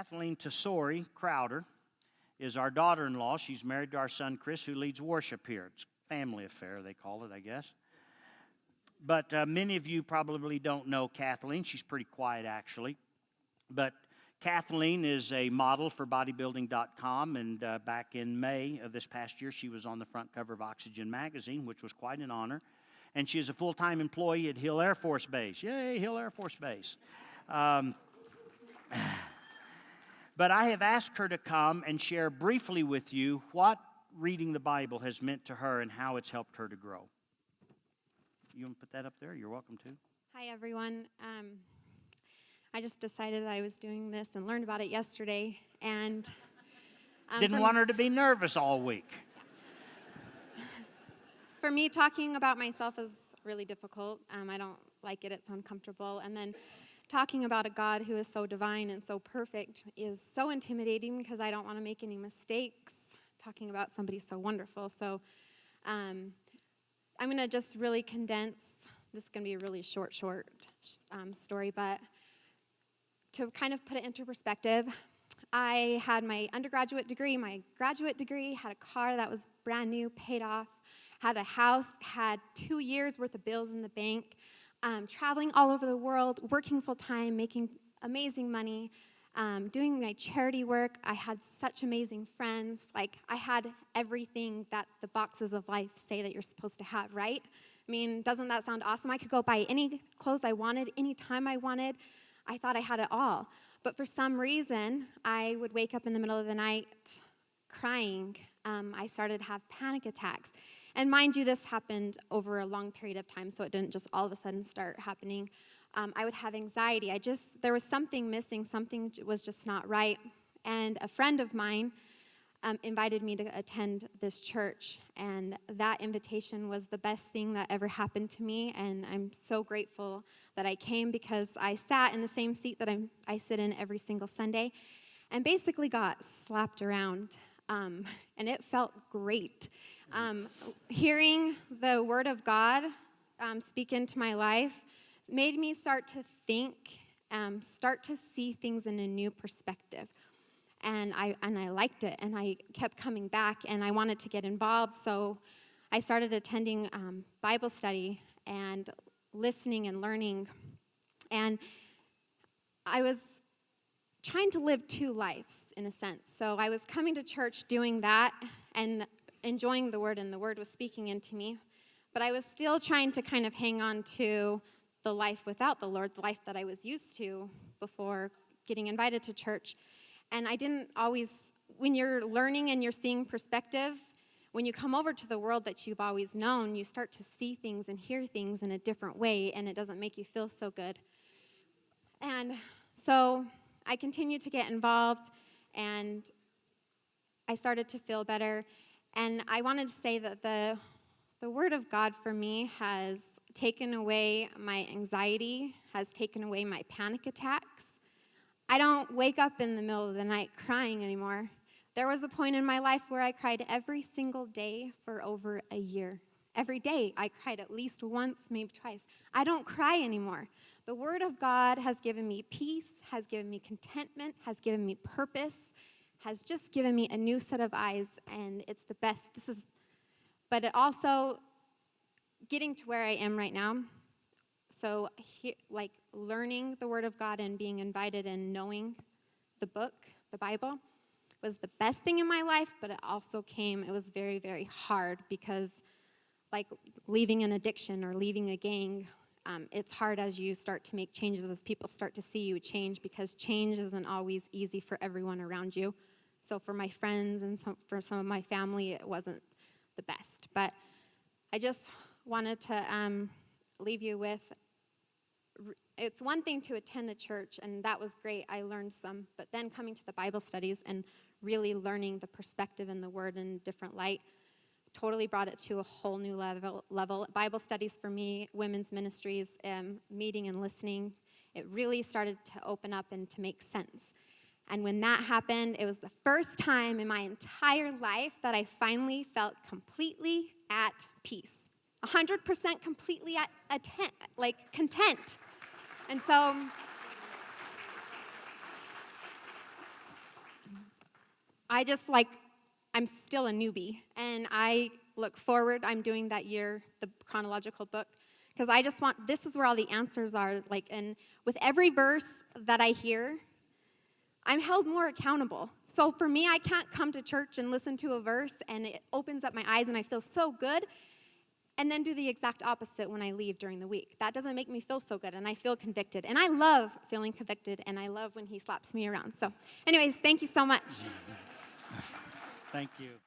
Kathleen Tesori-Crowder is our daughter-in-law. She's married to our son, Chris, who leads worship here. It's a family affair, they call it, I guess. But many of you probably don't know Kathleen. She's pretty quiet, actually. But Kathleen is a model for bodybuilding.com, and back in May of this past year, she was on the front cover of Oxygen magazine, which was quite an honor. And she is a full-time employee at Hill Air Force Base. Yay, Hill Air Force Base. But I have asked her to come and share briefly with you what reading the Bible has meant to her and how it's helped her to grow. You want to put that up there? You're welcome to. Hi, everyone. I just decided that I was doing this and learned about it yesterday. And didn't want her to be nervous all week. For me, talking about myself is really difficult. I don't like it. It's uncomfortable. And then talking about a God who is so divine and so perfect is so intimidating because I don't want to make any mistakes talking about somebody so wonderful. So I'm going to just really condense. This is going to be a really short story, but to kind of put it into perspective, I had my undergraduate degree, my graduate degree, had a car that was brand new, paid off, had a house, had 2 years worth of bills in the bank, traveling all over the world, working full-time, making amazing money, doing my charity work. I had such amazing friends. Like, I had everything that the boxes of life say that you're supposed to have, right? I mean, doesn't that sound awesome? I could go buy any clothes I wanted, any time I wanted. I thought I had it all. But for some reason, I would wake up in the middle of the night crying. I started to have panic attacks. And mind you, this happened over a long period of time, so it didn't just all of a sudden start happening. I would have anxiety. There was something missing. Something was just not right. And a friend of mine invited me to attend this church, and that invitation was the best thing that ever happened to me, and I'm so grateful that I came because I sat in the same seat that I sit in every single Sunday and basically got slapped around, and it felt great. Hearing the Word of God speak into my life made me start to think, start to see things in a new perspective. And I liked it, and I kept coming back, and I wanted to get involved, so I started attending Bible study and listening and learning, and I was trying to live two lives, in a sense. So I was coming to church doing that and enjoying the Word, and the Word was speaking into me, but I was still trying to kind of hang on to the life without the Lord, the life that I was used to before getting invited to church. And I didn't always, when you're learning and you're seeing perspective, when you come over to the world that you've always known, you start to see things and hear things in a different way, and it doesn't make you feel so good. And so I continued to get involved, and I started to feel better. And I wanted to say that the Word of God for me has taken away my anxiety, has taken away my panic attacks. I don't wake up in the middle of the night crying anymore. There was a point in my life where I cried every single day for over a year. Every day I cried at least once, maybe twice. I don't cry anymore. The Word of God has given me peace, has given me contentment, has given me purpose, has just given me a new set of eyes, and it's the best. But it also, getting to where I am right now, so like learning the Word of God and being invited and knowing the book, the Bible, was the best thing in my life, but it was very, very hard because like leaving an addiction or leaving a gang, it's hard as you start to make changes, as people start to see you change, because change isn't always easy for everyone around you. So for my friends and for some of my family, it wasn't the best. But I just wanted to leave you with, it's one thing to attend the church, and that was great. I learned some. But then coming to the Bible studies and really learning the perspective and the Word in a different light totally brought it to a whole new level. Bible studies for me, women's ministries, meeting and listening, it really started to open up and to make sense. And when that happened, it was the first time in my entire life that I finally felt completely at peace. 100% completely content. And so I just I'm still a newbie, and I look forward. I'm doing that year, the chronological book, because I just want, this is where all the answers are. And with every verse that I hear, I'm held more accountable. So for me, I can't come to church and listen to a verse, and it opens up my eyes, and I feel so good, and then do the exact opposite when I leave during the week. That doesn't make me feel so good, and I feel convicted. And I love feeling convicted, and I love when he slaps me around. So anyways, thank you so much. Thank you.